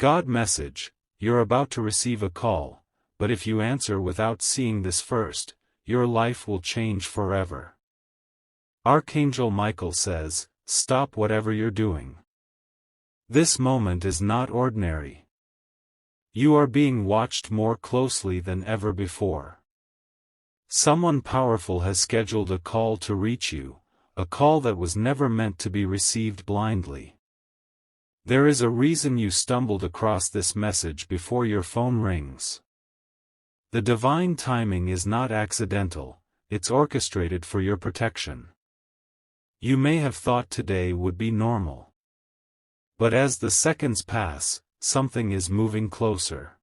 God message, you're about to receive a call, but if you answer without seeing this first, your life will change forever. Archangel Michael says, stop whatever you're doing. This moment is not ordinary. You are being watched more closely than ever before. Someone powerful has scheduled a call to reach you, a call that was never meant to be received blindly. There is a reason you stumbled across this message before your phone rings. The divine timing is not accidental, it's orchestrated for your protection. You may have thought today would be normal. But as the seconds pass, something is moving closer.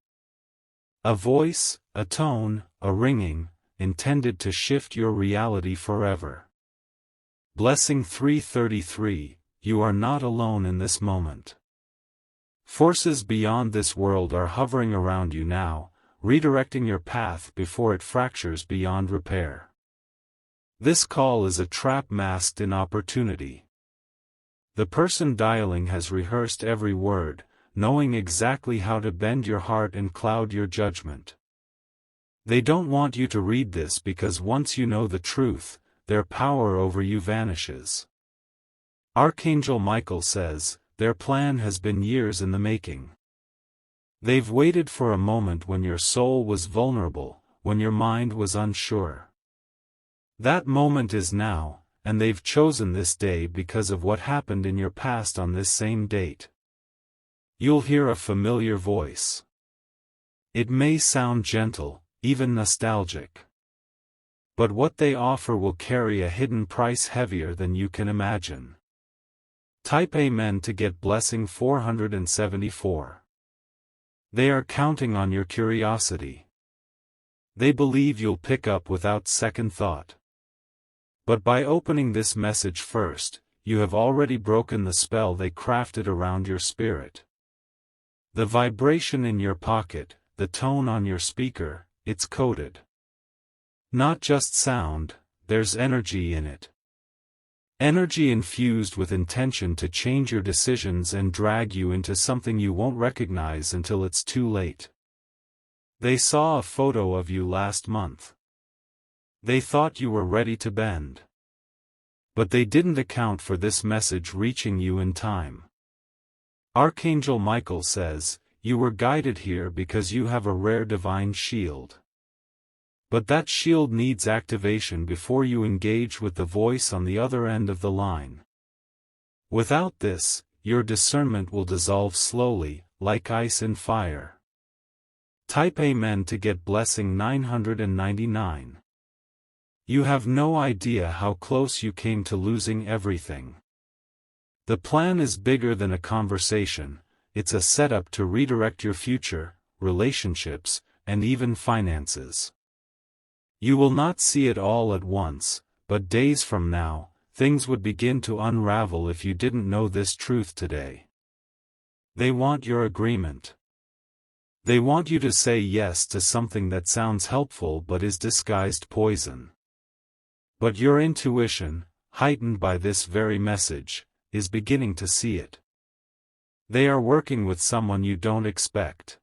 A voice, a tone, a ringing, intended to shift your reality forever. Blessing 333, you are not alone in this moment. Forces beyond this world are hovering around you now, redirecting your path before it fractures beyond repair. This call is a trap masked in opportunity. The person dialing has rehearsed every word, knowing exactly how to bend your heart and cloud your judgment. They don't want you to read this because once you know the truth, their power over you vanishes. Archangel Michael says, their plan has been years in the making. They've waited for a moment when your soul was vulnerable, when your mind was unsure. That moment is now, and they've chosen this day because of what happened in your past on this same date. You'll hear a familiar voice. It may sound gentle, even nostalgic. But what they offer will carry a hidden price heavier than you can imagine. Type Amen to get blessing 474. They are counting on your curiosity. They believe you'll pick up without second thought. But by opening this message first, you have already broken the spell they crafted around your spirit. The vibration in your pocket, the tone on your speaker, it's coded. Not just sound, there's energy in it. Energy infused with intention to change your decisions and drag you into something you won't recognize until it's too late. They saw a photo of you last month. They thought you were ready to bend. But they didn't account for this message reaching you in time. Archangel Michael says, you were guided here because you have a rare divine shield. But that shield needs activation before you engage with the voice on the other end of the line. Without this, your discernment will dissolve slowly, like ice in fire. Type Amen to get blessing 999. You have no idea how close you came to losing everything. The plan is bigger than a conversation, it's a setup to redirect your future, relationships, and even finances. You will not see it all at once, but days from now, things would begin to unravel if you didn't know this truth today. They want your agreement. They want you to say yes to something that sounds helpful but is disguised poison. But your intuition, heightened by this very message, is beginning to see it. They are working with someone you don't expect.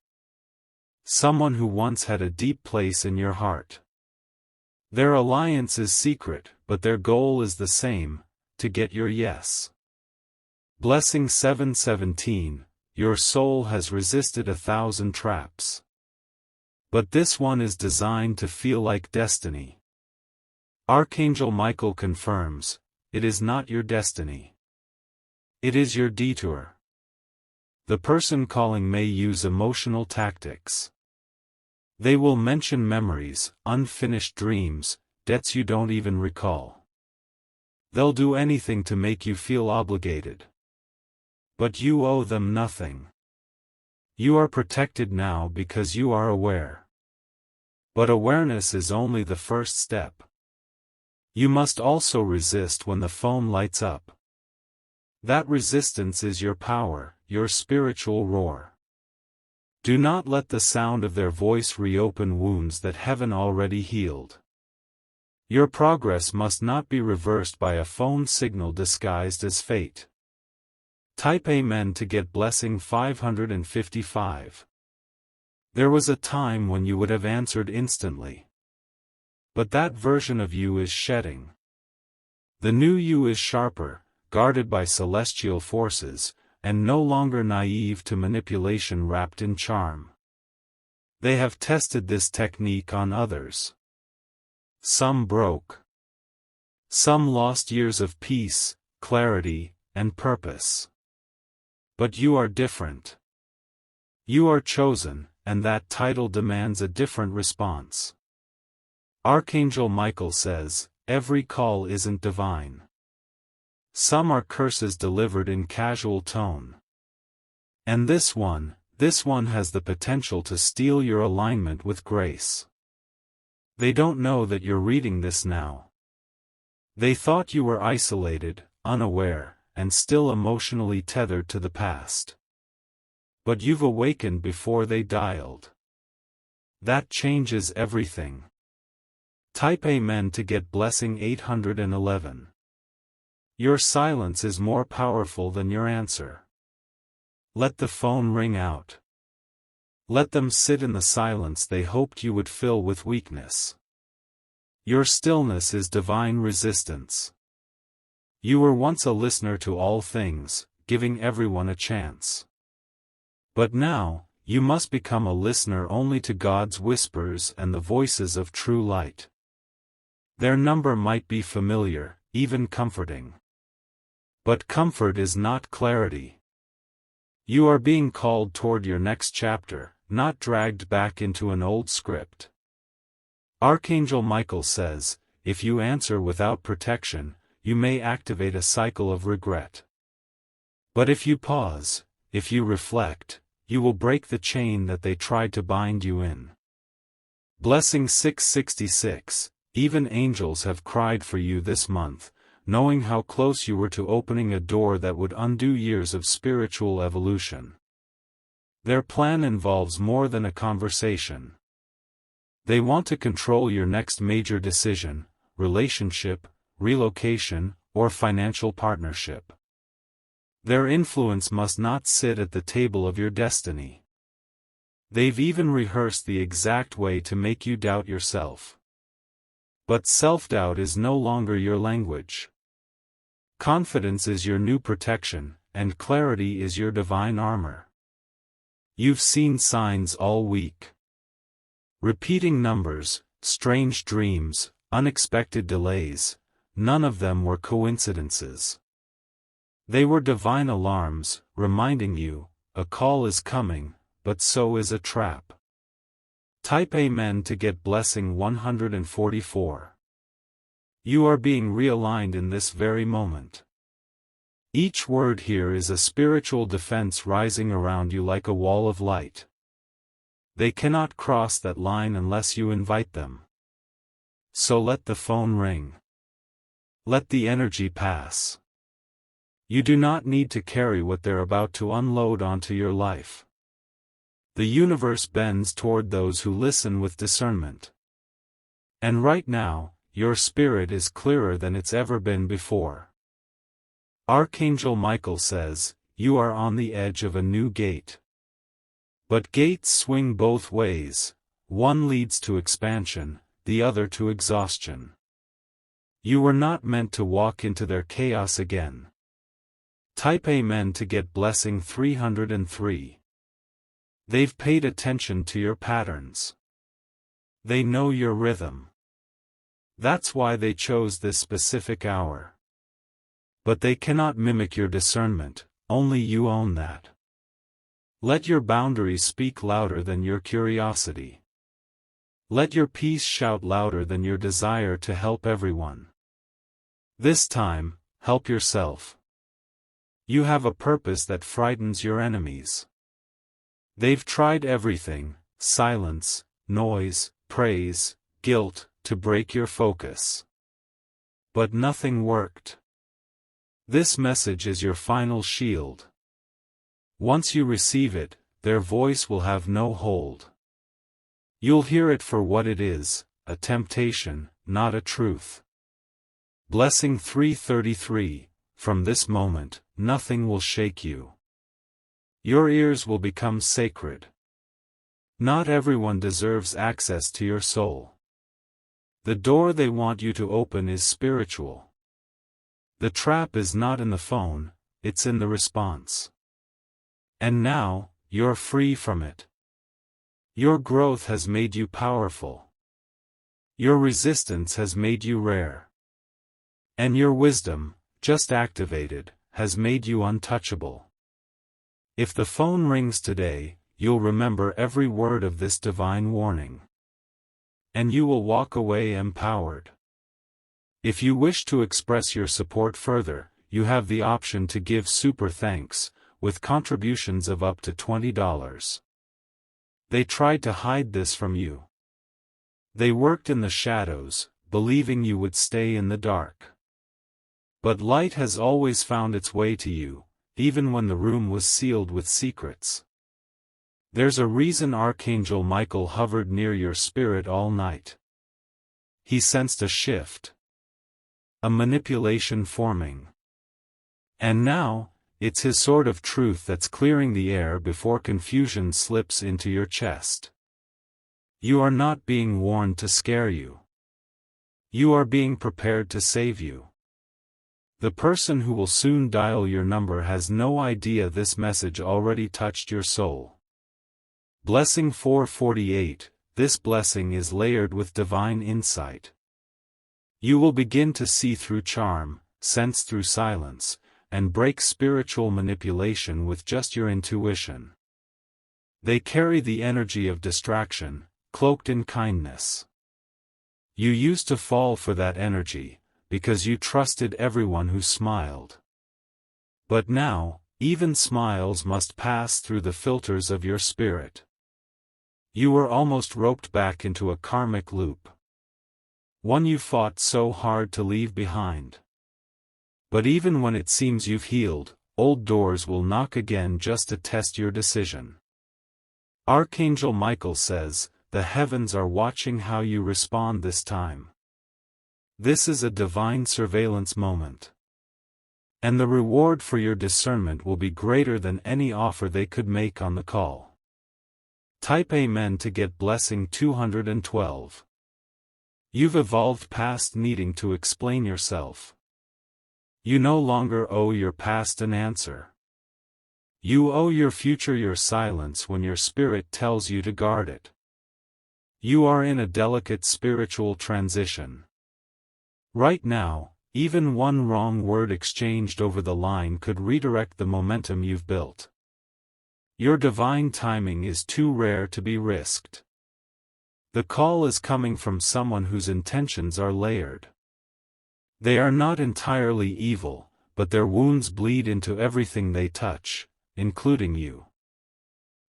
Someone who once had a deep place in your heart. Their alliance is secret, but their goal is the same, to get your yes. Blessing 717, your soul has resisted 1,000 traps. But this one is designed to feel like destiny. Archangel Michael confirms, it is not your destiny. It is your detour. The person calling may use emotional tactics. They will mention memories, unfinished dreams, debts you don't even recall. They'll do anything to make you feel obligated. But you owe them nothing. You are protected now because you are aware. But awareness is only the first step. You must also resist when the phone lights up. That resistance is your power, your spiritual roar. Do not let the sound of their voice reopen wounds that heaven already healed. Your progress must not be reversed by a phone signal disguised as fate. Type Amen to get blessing 555. There was a time when you would have answered instantly. But that version of you is shedding. The new you is sharper, guarded by celestial forces, and no longer naive to manipulation wrapped in charm. They have tested this technique on others. Some broke. Some lost years of peace, clarity, and purpose. But you are different. You are chosen, and that title demands a different response. Archangel Michael says, every call isn't divine. Some are curses delivered in casual tone. And this one has the potential to steal your alignment with grace. They don't know that you're reading this now. They thought you were isolated, unaware, and still emotionally tethered to the past. But you've awakened before they dialed. That changes everything. Type Amen to get blessing 811. Your silence is more powerful than your answer. Let the phone ring out. Let them sit in the silence they hoped you would fill with weakness. Your stillness is divine resistance. You were once a listener to all things, giving everyone a chance. But now, you must become a listener only to God's whispers and the voices of true light. Their number might be familiar, even comforting. But comfort is not clarity. You are being called toward your next chapter, not dragged back into an old script. Archangel Michael says, if you answer without protection, you may activate a cycle of regret. But if you pause, if you reflect, you will break the chain that they tried to bind you in. Blessing 666, even angels have cried for you this month, knowing how close you were to opening a door that would undo years of spiritual evolution. Their plan involves more than a conversation. They want to control your next major decision, relationship, relocation, or financial partnership. Their influence must not sit at the table of your destiny. They've even rehearsed the exact way to make you doubt yourself. But self-doubt is no longer your language. Confidence is your new protection, and clarity is your divine armor. You've seen signs all week. Repeating numbers, strange dreams, unexpected delays, none of them were coincidences. They were divine alarms, reminding you, a call is coming, but so is a trap. Type Amen to get blessing 144. You are being realigned in this very moment. Each word here is a spiritual defense rising around you like a wall of light. They cannot cross that line unless you invite them. So let the phone ring. Let the energy pass. You do not need to carry what they're about to unload onto your life. The universe bends toward those who listen with discernment. And right now, your spirit is clearer than it's ever been before. Archangel Michael says, you are on the edge of a new gate. But gates swing both ways, one leads to expansion, the other to exhaustion. You were not meant to walk into their chaos again. Type Amen to get blessing 303. They've paid attention to your patterns. They know your rhythm. That's why they chose this specific hour. But they cannot mimic your discernment, only you own that. Let your boundaries speak louder than your curiosity. Let your peace shout louder than your desire to help everyone. This time, help yourself. You have a purpose that frightens your enemies. They've tried everything, silence, noise, praise, guilt, to break your focus. But nothing worked. This message is your final shield. Once you receive it, their voice will have no hold. You'll hear it for what it is, a temptation, not a truth. Blessing 333, from this moment, nothing will shake you. Your ears will become sacred. Not everyone deserves access to your soul. The door they want you to open is spiritual. The trap is not in the phone, it's in the response. And now, you're free from it. Your growth has made you powerful. Your resistance has made you rare. And your wisdom, just activated, has made you untouchable. If the phone rings today, you'll remember every word of this divine warning. And you will walk away empowered. If you wish to express your support further, you have the option to give super thanks, with contributions of up to $20. They tried to hide this from you. They worked in the shadows, believing you would stay in the dark. But light has always found its way to you, even when the room was sealed with secrets. There's a reason Archangel Michael hovered near your spirit all night. He sensed a shift. A manipulation forming. And now, it's his sword of truth that's clearing the air before confusion slips into your chest. You are not being warned to scare you. You are being prepared to save you. The person who will soon dial your number has no idea this message already touched your soul. Blessing 448, this blessing is layered with divine insight. You will begin to see through charm, sense through silence, and break spiritual manipulation with just your intuition. They carry the energy of distraction, cloaked in kindness. You used to fall for that energy, because you trusted everyone who smiled. But now, even smiles must pass through the filters of your spirit. You were almost roped back into a karmic loop. One you fought so hard to leave behind. But even when it seems you've healed, old doors will knock again just to test your decision. Archangel Michael says, the heavens are watching how you respond this time. This is a divine surveillance moment. And the reward for your discernment will be greater than any offer they could make on the call. Type Amen to get blessing 212. You've evolved past needing to explain yourself. You no longer owe your past an answer. You owe your future your silence when your spirit tells you to guard it. You are in a delicate spiritual transition. Right now, even one wrong word exchanged over the line could redirect the momentum you've built. Your divine timing is too rare to be risked. The call is coming from someone whose intentions are layered. They are not entirely evil, but their wounds bleed into everything they touch, including you.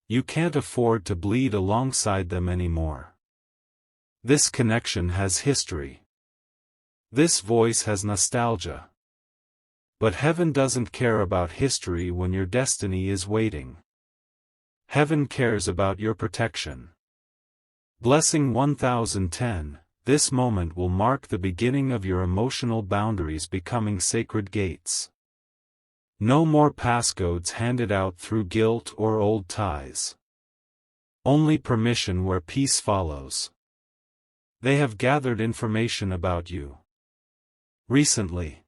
You can't afford to bleed alongside them anymore. This connection has history. This voice has nostalgia. But heaven doesn't care about history when your destiny is waiting. Heaven cares about your protection. Blessing 1010, this moment will mark the beginning of your emotional boundaries becoming sacred gates. No more passcodes handed out through guilt or old ties. Only permission where peace follows. They have gathered information about you. Recently.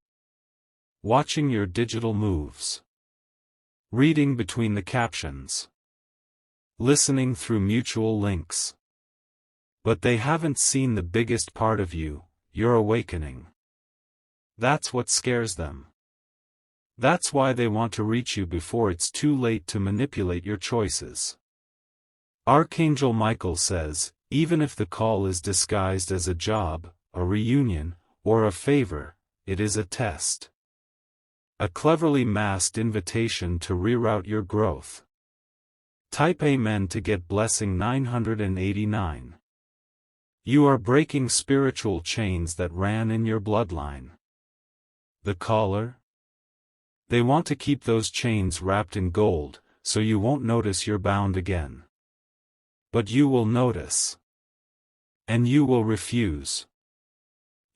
Watching your digital moves. Reading between the captions. Listening through mutual links. But they haven't seen the biggest part of you, your awakening. That's what scares them. That's why they want to reach you before it's too late to manipulate your choices. Archangel Michael says, even if the call is disguised as a job, a reunion, or a favor, it is a test. A cleverly masked invitation to reroute your growth. Type Amen to get blessing 989. You are breaking spiritual chains that ran in your bloodline. The caller? They want to keep those chains wrapped in gold, so you won't notice you're bound again. But you will notice. And you will refuse.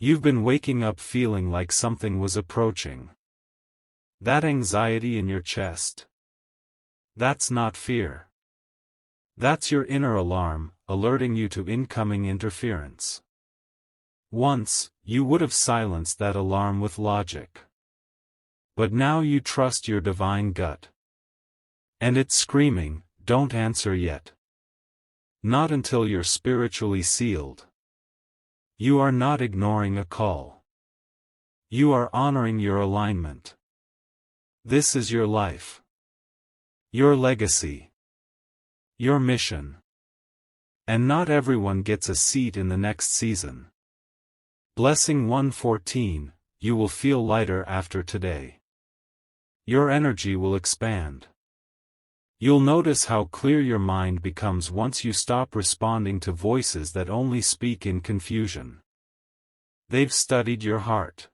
You've been waking up feeling like something was approaching. That anxiety in your chest. That's not fear. That's your inner alarm, alerting you to incoming interference. Once, you would have silenced that alarm with logic. But now you trust your divine gut. And it's screaming, don't answer yet. Not until you're spiritually sealed. You are not ignoring a call. You are honoring your alignment. This is your life. Your legacy. Your mission. And not everyone gets a seat in the next season. Blessing 114, you will feel lighter after today. Your energy will expand. You'll notice how clear your mind becomes once you stop responding to voices that only speak in confusion. They've studied your heart.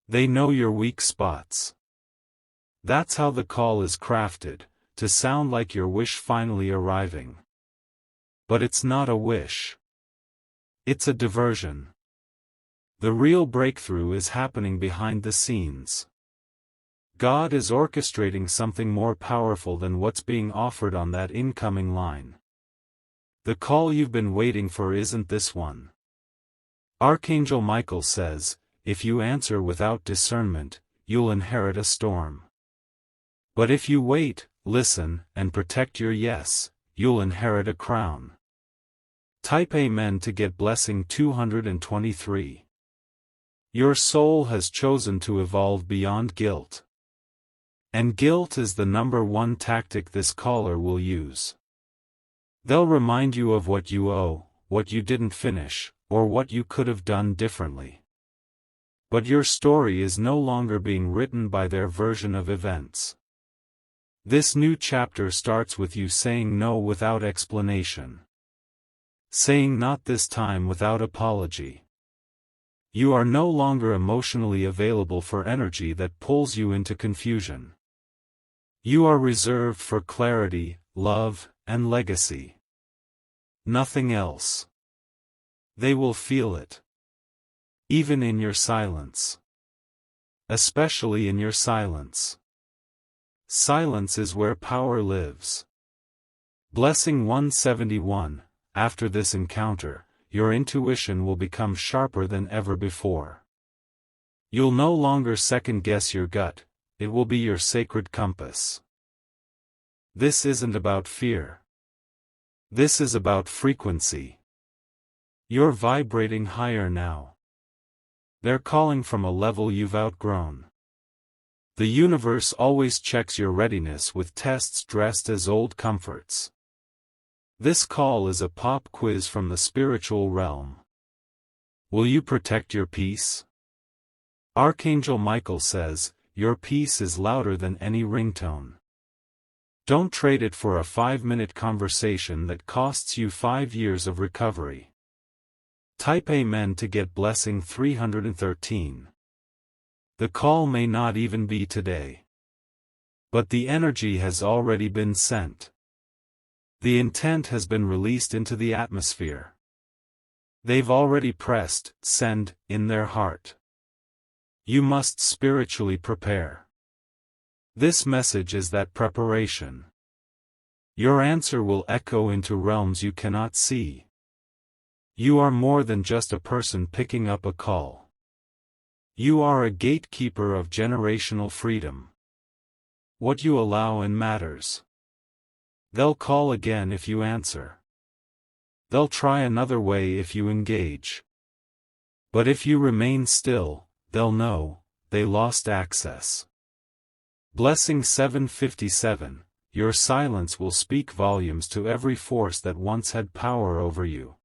They know your weak spots. That's how the call is crafted, to sound like your wish finally arriving. But it's not a wish. It's a diversion. The real breakthrough is happening behind the scenes. God is orchestrating something more powerful than what's being offered on that incoming line. The call you've been waiting for isn't this one. Archangel Michael says, if you answer without discernment, you'll inherit a storm. But if you wait, listen, and protect your yes, you'll inherit a crown. Type Amen to get blessing 223. Your soul has chosen to evolve beyond guilt. And guilt is the number one tactic this caller will use. They'll remind you of what you owe, what you didn't finish, or what you could have done differently. But your story is no longer being written by their version of events. This new chapter starts with you saying no without explanation. Saying not this time without apology. You are no longer emotionally available for energy that pulls you into confusion. You are reserved for clarity, love, and legacy. Nothing else. They will feel it. Even in your silence. Especially in your silence. Silence is where power lives. Blessing 171, after this encounter, your intuition will become sharper than ever before. You'll no longer second-guess your gut, it will be your sacred compass. This isn't about fear. This is about frequency. You're vibrating higher now. They're calling from a level you've outgrown. The universe always checks your readiness with tests dressed as old comforts. This call is a pop quiz from the spiritual realm. Will you protect your peace? Archangel Michael says, your peace is louder than any ringtone. Don't trade it for a 5-minute conversation that costs you 5 years of recovery. Type Amen to get blessing 313. The call may not even be today. But the energy has already been sent. The intent has been released into the atmosphere. They've already pressed send in their heart. You must spiritually prepare. This message is that preparation. Your answer will echo into realms you cannot see. You are more than just a person picking up a call. You are a gatekeeper of generational freedom. What you allow in matters. They'll call again if you answer. They'll try another way if you engage. But if you remain still, they'll know, they lost access. Blessing 757, your silence will speak volumes to every force that once had power over you.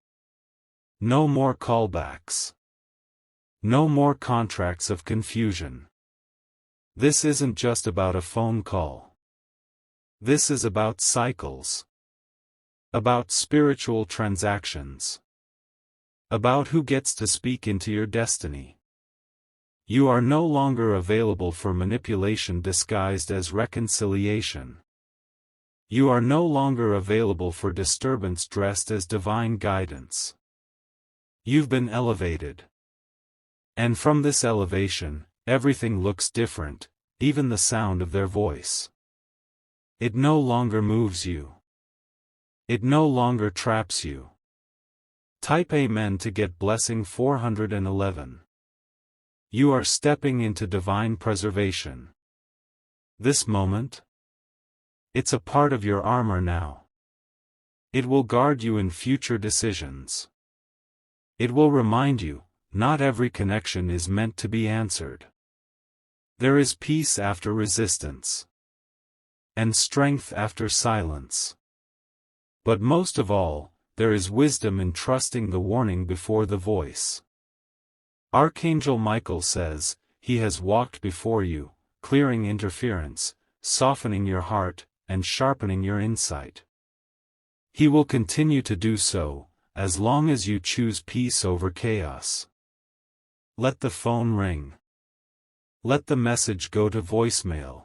No more callbacks. No more contracts of confusion. This isn't just about a phone call. This is about cycles. About spiritual transactions. About who gets to speak into your destiny. You are no longer available for manipulation disguised as reconciliation. You are no longer available for disturbance dressed as divine guidance. You've been elevated. And from this elevation, everything looks different, even the sound of their voice. It no longer moves you. It no longer traps you. Type Amen to get blessing 411. You are stepping into divine preservation. This moment? It's a part of your armor now. It will guard you in future decisions. It will remind you, not every connection is meant to be answered. There is peace after resistance. And strength after silence. But most of all, there is wisdom in trusting the warning before the voice. Archangel Michael says, he has walked before you, clearing interference, softening your heart, and sharpening your insight. He will continue to do so, as long as you choose peace over chaos. Let the phone ring. Let the message go to voicemail.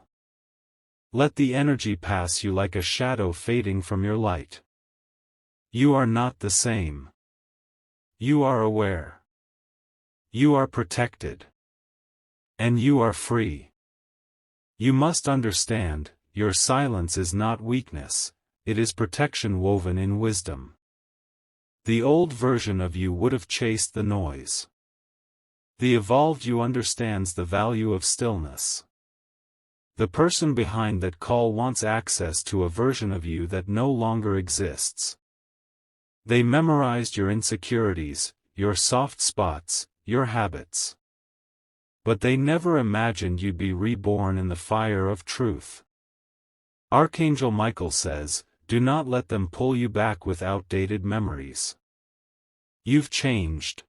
Let the energy pass you like a shadow fading from your light. You are not the same. You are aware. You are protected. And you are free. You must understand, your silence is not weakness, it is protection woven in wisdom. The old version of you would have chased the noise. The evolved you understands the value of stillness. The person behind that call wants access to a version of you that no longer exists. They memorized your insecurities, your soft spots, your habits. But they never imagined you'd be reborn in the fire of truth. Archangel Michael says, do not let them pull you back with outdated memories. You've changed.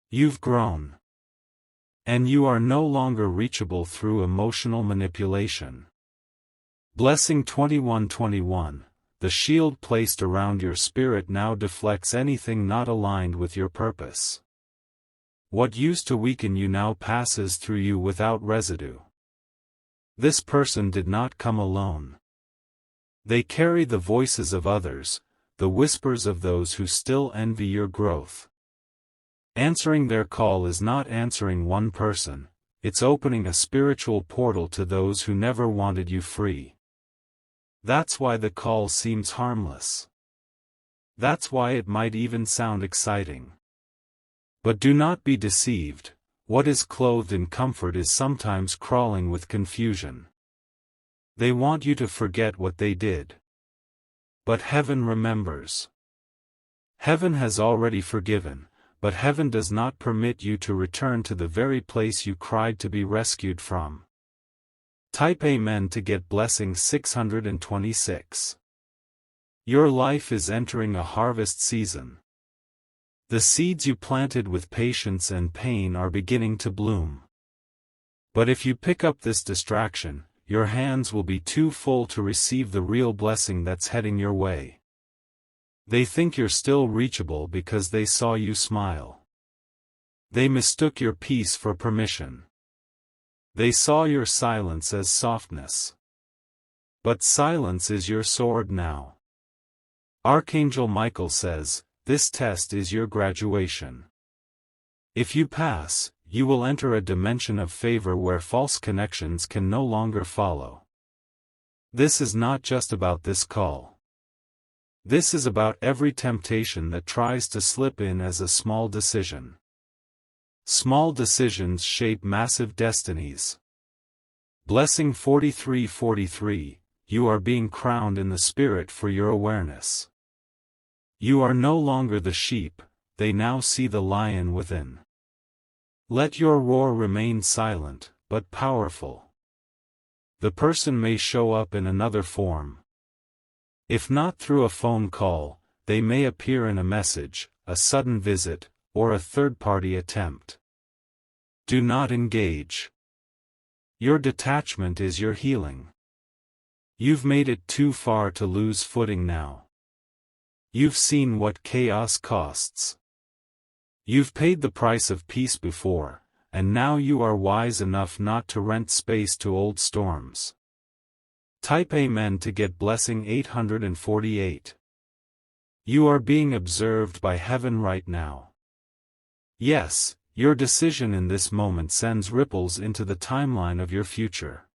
You've grown. And you are no longer reachable through emotional manipulation. Blessing 2121, the shield placed around your spirit now deflects anything not aligned with your purpose. What used to weaken you now passes through you without residue. This person did not come alone. They carry the voices of others, the whispers of those who still envy your growth. Answering their call is not answering one person, it's opening a spiritual portal to those who never wanted you free. That's why the call seems harmless. That's why it might even sound exciting. But do not be deceived, what is clothed in comfort is sometimes crawling with confusion. They want you to forget what they did. But heaven remembers. Heaven has already forgiven, but heaven does not permit you to return to the very place you cried to be rescued from. Type Amen to get blessing 626. Your life is entering a harvest season. The seeds you planted with patience and pain are beginning to bloom. But if you pick up this distraction, your hands will be too full to receive the real blessing that's heading your way. They think you're still reachable because they saw you smile. They mistook your peace for permission. They saw your silence as softness. But silence is your sword now. Archangel Michael says, this test is your graduation. If you pass, you will enter a dimension of favor where false connections can no longer follow. This is not just about this call. This is about every temptation that tries to slip in as a small decision. Small decisions shape massive destinies. Blessing 4343, you are being crowned in the spirit for your awareness. You are no longer the sheep, they now see the lion within. Let your roar remain silent, but powerful. The person may show up in another form. If not through a phone call, they may appear in a message, a sudden visit, or a third-party attempt. Do not engage. Your detachment is your healing. You've made it too far to lose footing now. You've seen what chaos costs. You've paid the price of peace before, and now you are wise enough not to rent space to old storms. Type Amen to get blessing 848. You are being observed by heaven right now. Yes, Your decision in this moment sends ripples into the timeline of your future.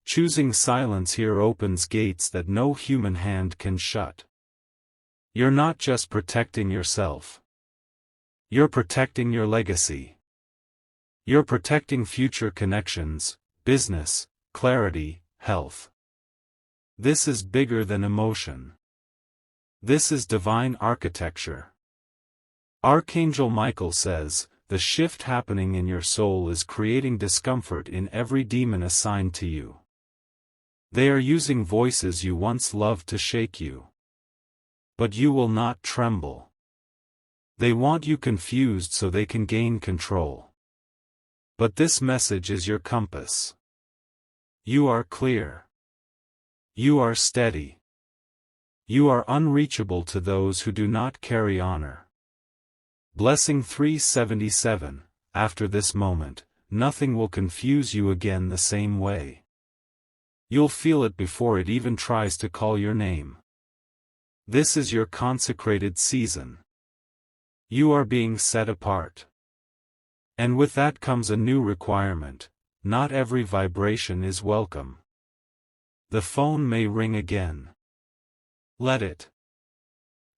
Choosing silence here opens gates that no human hand can shut. You're not just protecting yourself. You're protecting your legacy. You're protecting future connections, business, clarity, health. This is bigger than emotion. This is divine architecture. Archangel Michael says, the shift happening in your soul is creating discomfort in every demon assigned to you. They are using voices you once loved to shake you. But you will not tremble. They want you confused so they can gain control. But this message is your compass. You are clear. You are steady. You are unreachable to those who do not carry honor. Blessing 377, after this moment, nothing will confuse you again the same way. You'll feel it before it even tries to call your name. This is your consecrated season. You are being set apart. And with that comes a new requirement: not every vibration is welcome. The phone may ring again. Let it.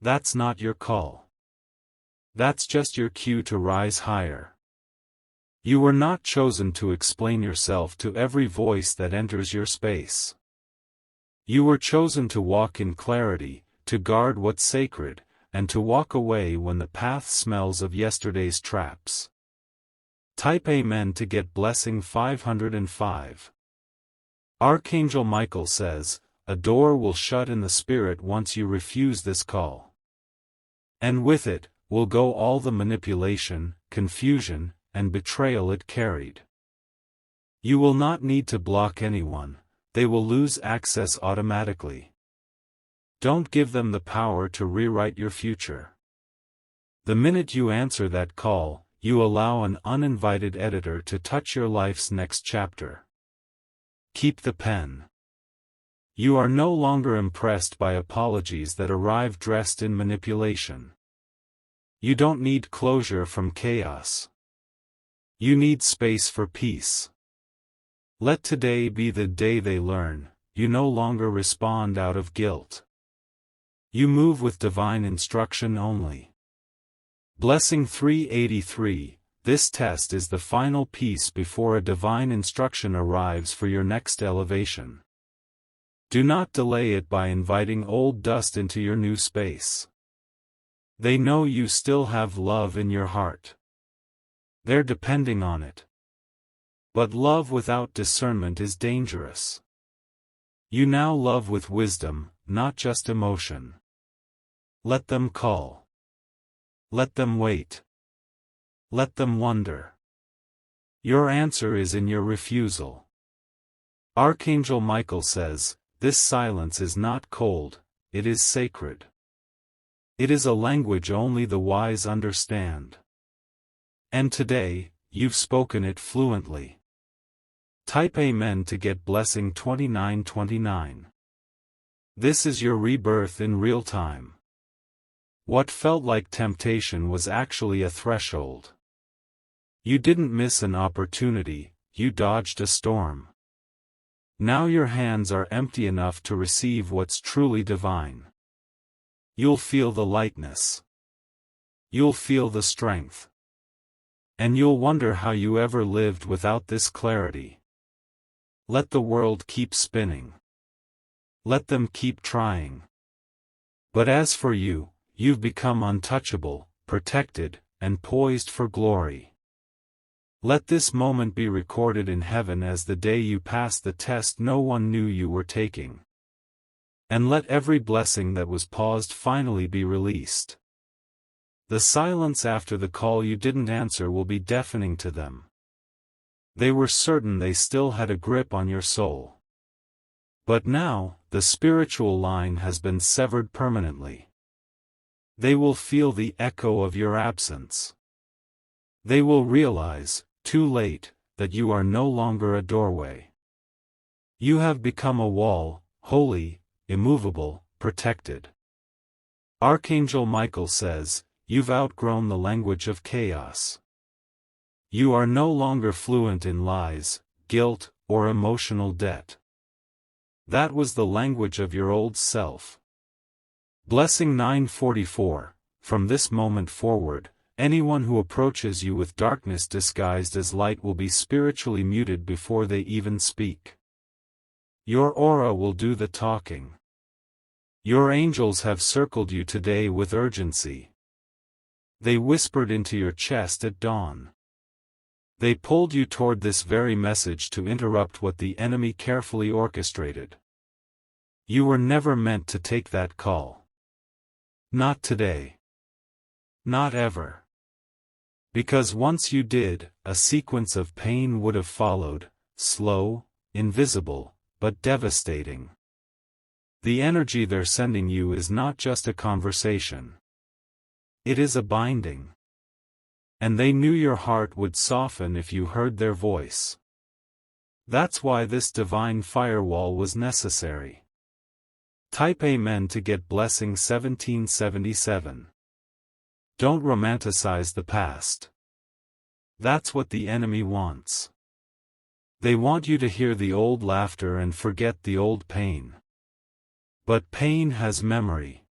That's not your call. That's just your cue to rise higher. You were not chosen to explain yourself to every voice that enters your space. You were chosen to walk in clarity, to guard what's sacred, and to walk away when the path smells of yesterday's traps. Type Amen to get blessing 505. Archangel Michael says, a door will shut in the spirit once you refuse this call. And with it, will go all the manipulation, confusion, and betrayal it carried. You will not need to block anyone, they will lose access automatically. Don't give them the power to rewrite your future. The minute you answer that call, you allow an uninvited editor to touch your life's next chapter. Keep the pen. You are no longer impressed by apologies that arrive dressed in manipulation. You don't need closure from chaos. You need space for peace. Let today be the day they learn, you no longer respond out of guilt. You move with divine instruction only. Blessing 383, this test is the final piece before a divine instruction arrives for your next elevation. Do not delay it by inviting old dust into your new space. They know you still have love in your heart. They're depending on it. But love without discernment is dangerous. You now love with wisdom, not just emotion. Let them call. Let them wait. Let them wonder. Your answer is in your refusal. Archangel Michael says, this silence is not cold, it is sacred. It is a language only the wise understand. And today, you've spoken it fluently. Type Amen to get blessing 2929. This is your rebirth in real time. What felt like temptation was actually a threshold. You didn't miss an opportunity, you dodged a storm. Now your hands are empty enough to receive what's truly divine. You'll feel the lightness. You'll feel the strength. And you'll wonder how you ever lived without this clarity. Let the world keep spinning. Let them keep trying. But as for you, you've become untouchable, protected, and poised for glory. Let this moment be recorded in heaven as the day you passed the test no one knew you were taking. And let every blessing that was paused finally be released. The silence after the call you didn't answer will be deafening to them. They were certain they still had a grip on your soul. But now, the spiritual line has been severed permanently. They will feel the echo of your absence. They will realize, too late, that you are no longer a doorway. You have become a wall, holy, immovable, protected. Archangel Michael says, you've outgrown the language of chaos. You are no longer fluent in lies, guilt, or emotional debt. That was the language of your old self. Blessing 944, from this moment forward, anyone who approaches you with darkness disguised as light will be spiritually muted before they even speak. Your aura will do the talking. Your angels have circled you today with urgency. They whispered into your chest at dawn. They pulled you toward this very message to interrupt what the enemy carefully orchestrated. You were never meant to take that call. Not today. Not ever. Because once you did, a sequence of pain would have followed, slow, invisible, but devastating. The energy they're sending you is not just a conversation. It is a binding. And they knew your heart would soften if you heard their voice. That's why this divine firewall was necessary. Type Amen to get blessing 1777. Don't romanticize the past. That's what the enemy wants. They want you to hear the old laughter and forget the old pain. But pain has memory.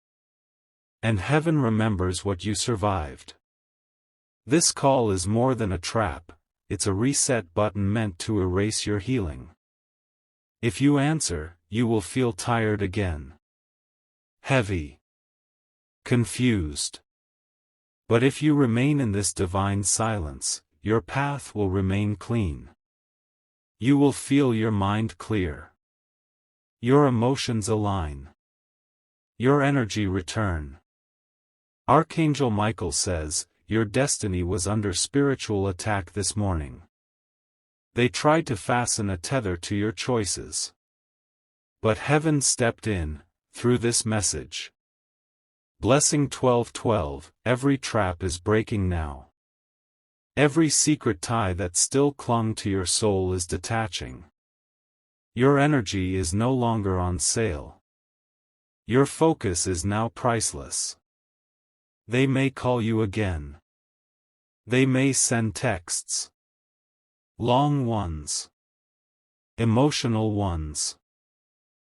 And heaven remembers what you survived. This call is more than a trap, it's a reset button meant to erase your healing. If you answer, you will feel tired again. Heavy. Confused. But if you remain in this divine silence, your path will remain clean. You will feel your mind clear. Your emotions align. Your energy return. Archangel Michael says, your destiny was under spiritual attack this morning. They tried to fasten a tether to your choices. But heaven stepped in, through this message. Blessing 1212, every trap is breaking now. Every secret tie that still clung to your soul is detaching. Your energy is no longer on sale. Your focus is now priceless. They may call you again. They may send texts. Long ones. Emotional ones.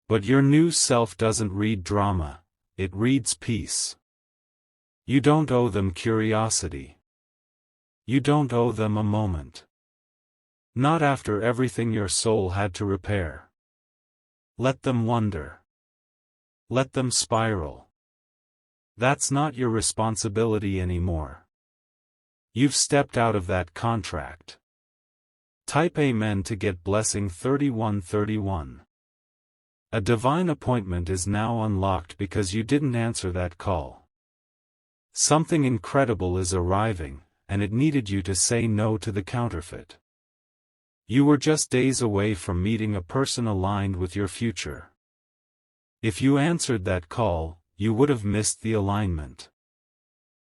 But your new self doesn't read drama, it reads peace. You don't owe them curiosity. You don't owe them a moment. Not after everything your soul had to repair. Let them wonder. Let them spiral. That's not your responsibility anymore. You've stepped out of that contract. Type Amen to get blessing 3131. A divine appointment is now unlocked because you didn't answer that call. Something incredible is arriving, and it needed you to say no to the counterfeit. You were just days away from meeting a person aligned with your future. If you answered that call, you would have missed the alignment.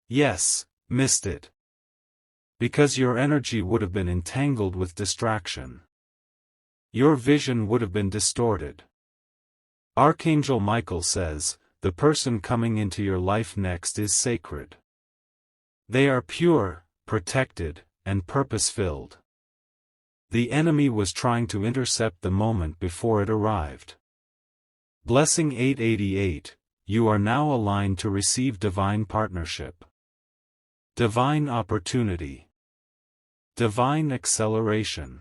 Yes, missed it. Because your energy would have been entangled with distraction. Your vision would have been distorted. Archangel Michael says, the person coming into your life next is sacred. They are pure, protected, and purpose-filled. The enemy was trying to intercept the moment before it arrived. Blessing 888, you are now aligned to receive divine partnership. Divine opportunity. Divine acceleration.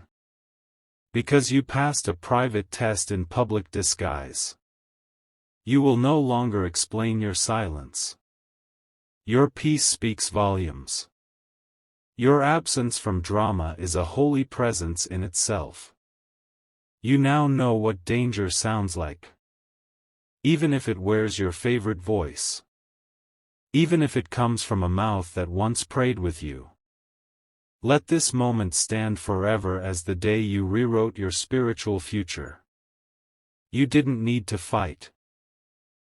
Because you passed a private test in public disguise. You will no longer explain your silence. Your peace speaks volumes. Your absence from drama is a holy presence in itself. You now know what danger sounds like. Even if it wears your favorite voice. Even if it comes from a mouth that once prayed with you. Let this moment stand forever as the day you rewrote your spiritual future. You didn't need to fight.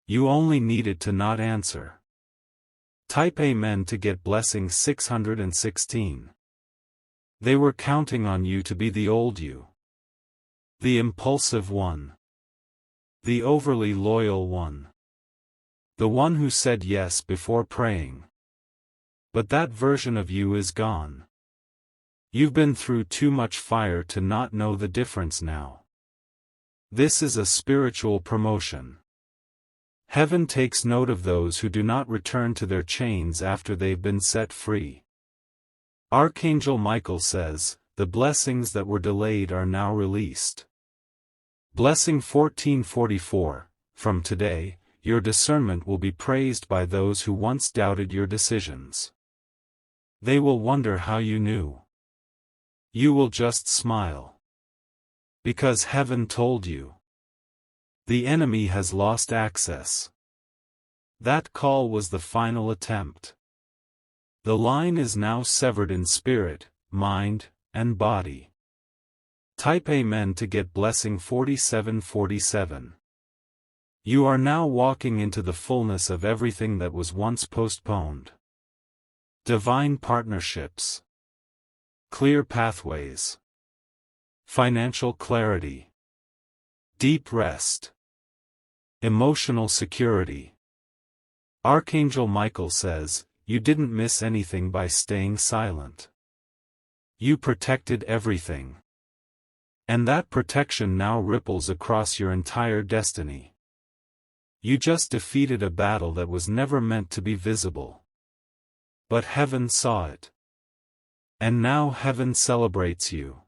You only needed to not answer. Type Amen to get blessing 616. They were counting on you to be the old you. The impulsive one. The overly loyal one. The one who said yes before praying. But that version of you is gone. You've been through too much fire to not know the difference now. This is a spiritual promotion. Heaven takes note of those who do not return to their chains after they've been set free. Archangel Michael says, the blessings that were delayed are now released. Blessing 1444, from today, your discernment will be praised by those who once doubted your decisions. They will wonder how you knew. You will just smile. Because heaven told you. The enemy has lost access. That call was the final attempt. The line is now severed in spirit, mind, and body. Type Amen to get blessing 4747. You are now walking into the fullness of everything that was once postponed. Divine partnerships. Clear pathways. Financial clarity. Deep rest. Emotional security. Archangel Michael says, you didn't miss anything by staying silent. You protected everything. And that protection now ripples across your entire destiny. You just defeated a battle that was never meant to be visible. But heaven saw it. And now heaven celebrates you.